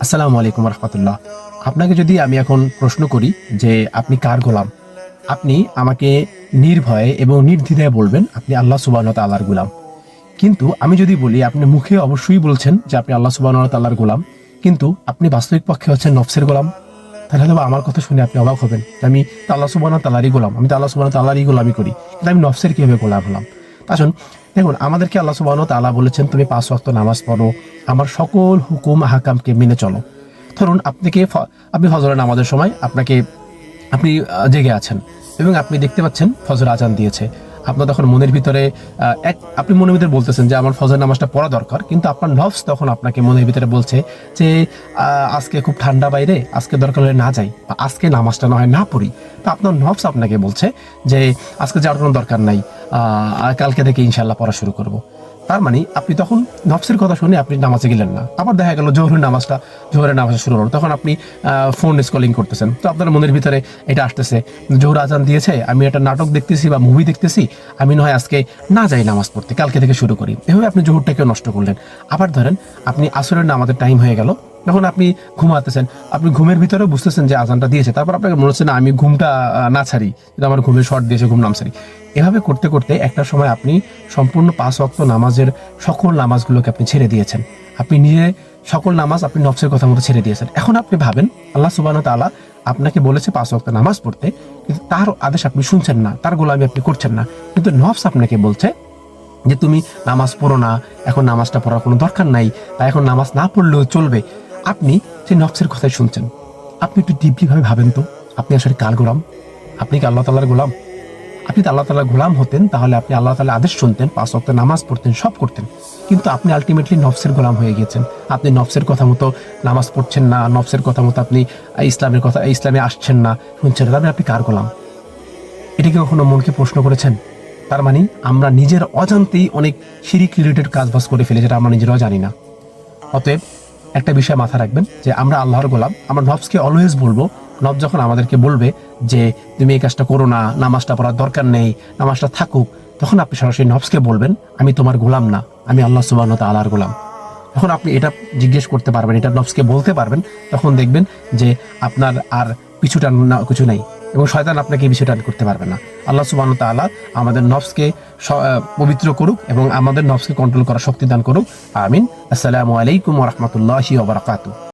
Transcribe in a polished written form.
আসসালামু আলাইকুম রহমতুল্লাহ। আপনাকে যদি আমি এখন প্রশ্ন করি যে আপনি কার গোলাম, আপনি আমাকে নির্ভয়ে এবং নির্দ্বিধায় বলবেন আপনি আল্লাহ সুবহানাহু ওয়া তাআলার গোলাম। কিন্তু আমি যদি বলি আপনি মুখে অবশ্যই বলছেন যে আপনি আল্লাহ সুবহানাহু ওয়া তাআলার গোলাম, কিন্তু আপনি বাস্তবিক পক্ষে হচ্ছেন নফসের গোলাম, তাহলে হয়তো আমার কথা শুনে আপনি অবাক হবেন যে আমি তো আল্লাহ সুবহানাহু ওয়া তাআলারই গোলাম, আমি তো আল্লাহ সুবহানাহু ওয়া তাআলারই গোলামি করি, কিন্তু আমি নফসের কিভাবে গোলাম হলাম? আসুন দেখুন, আমাদেরকে আল্লাহ সুবহানাহু ওয়া তাআলা বলেছেন তুমি ৫ ওয়াক্ত নামাজ পড়ো, আমার সকল হুকুম আহকামকে মেনে চলো। ধরুন আপনি ফজরের নামাজের সময় আপনি জেগে আছেন এবং আপনি দেখতে পাচ্ছেন ফজর আজান দিয়েছে। আপনার তখন মনের ভিতরে আপনি মনের ভিতরে বলতেছেন যে আমার ফজর নামাজটা পড়া দরকার, কিন্তু আপনার নফস তখন আপনাকে মনের ভিতরে বলছে যে আজকে খুব ঠান্ডা বাইরে, আজকে দরকার হলে না যাই, বা আজকে নামাজটা না হয় না পড়ি। তো আপনার নফস আপনাকে বলছে যে আজকে যাওয়ার কোনো দরকার নাই, কালকে থেকে ইনশাল্লাহ পড়া শুরু করব। তার মানে আপনি তখন নফসের কথা শুনে আপনি নামাজে গেলেন না। আবার দেখা গেল জোহরের নামাজটা শুরু হলো, তখন আপনি ফোন স্ক্রলিং করতেছেন। তো আপনার মনের ভিতরে এটা আসতেছে, জোহর আজান দিয়েছে, আমি একটা নাটক দেখতেছি বা মুভি দেখতেছি, আমি নয় আজকে না যাই নামাজ পড়তে, কালকে থেকে শুরু করি। এভাবে আপনি জোহরটাকেও নষ্ট করলেন। আবার ধরেন আপনি আসরের নামাজের টাইম হয়ে গেল, তখন আপনি ঘুমাতেছেন, আপনি ঘুমের ভিতরে বুঝতেছেন যে আজানটা দিয়েছে, তারপর আপনাকে মনে হচ্ছে না আমি ঘুমটা না ছাড়ি, কিন্তু আমার ঘুমের শর্ট দিয়েছে, ঘুম নাম ছাড়ি। এভাবে করতে করতে একটা সময় আপনি সম্পূর্ণ ৫ ওয়াক্ত নামাজের সকল নামাজগুলোকে আপনি ছেড়ে দিয়েছেন। আপনি নিজে সকল নামাজ আপনি নফসের কথা মতো ছেড়ে দিয়েছেন। এখন আপনি ভাবেন আল্লাহ সুবহানাহু ওয়া তাআলা আপনাকে বলেছে ৫ ওয়াক্ত নামাজ পড়তে, কিন্তু তার আদেশ আপনি শুনছেন না, তার গোলামি আপনি করছেন না। কিন্তু নফস আপনাকে বলছে যে তুমি নামাজ পড়ো না, এখন নামাজটা পড়ার কোনো দরকার নাই, বা এখন নামাজ না পড়লেও চলবে। আপনি সেই নফসের কথাই শুনছেন। আপনি একটু ডিপলি ভাবে ভাবেন তো, আপনি আসলে কার গোলাম? আপনি কি আল্লাহ তাআলার গোলাম? আপনি তো আল্লাহ তাআলার গোলাম হতেন, তাহলে আপনি আল্লাহ তাআলার আদেশ শুনতেন, ৫ ওয়াক্ত নামাজ পড়তেন, সব করতেন। কিন্তু আপনি আলটিমেটলি নফসের গোলাম হয়ে গিয়েছেন। আপনি নফসের কথা মতো নামাজ পড়ছেন না, নফসের কথা মতো আপনি ইসলামে আসছেন না, শুনছেন না। তবে আপনি কার গোলাম? এটা কি কখনো মনকে প্রশ্ন করেছেন? তার মানে আমরা নিজের অজান্তেই অনেক শিরিক রিলেটেড কাজ বাজ করে ফেলি, যেটা আমরা নিজেরাও জানি না। অতএব একটা বিষয় মাথা রাখবেন যে আমরা আল্লাহর গোলাম। আমরা নফসকে অলওয়েজ বলবো, নফস যখন আমাদেরকে বলবে যে তুমি এই কাজটা করো না, নামাজটা পড়ার দরকার নেই, নামাজটা থাকুক, তখন আপনি সরাসরি নফসকে বলবেন আমি তোমার গোলাম না, আমি আল্লাহ সুবহানাহু ওয়া তাআলার গোলাম। তখন আপনি এটা জিজ্ঞেস করতে পারবেন, এটা নফসকে বলতে পারবেন। তখন দেখবেন যে আপনার আর পিছু টান না কিছু নাই, এবং শয়তান আপনাকে পিছু টান করতে পারবে না। আল্লাহ সুবহানাহু ওয়া তাআলা আমাদের নফসকে পবিত্র করুক এবং আমাদের নফসকে কন্ট্রোল করার শক্তি দান করুক। আমিন। আসসালামু আলাইকুম ওয়া রাহমাতুল্লাহি ওয়া বারাকাতুহু।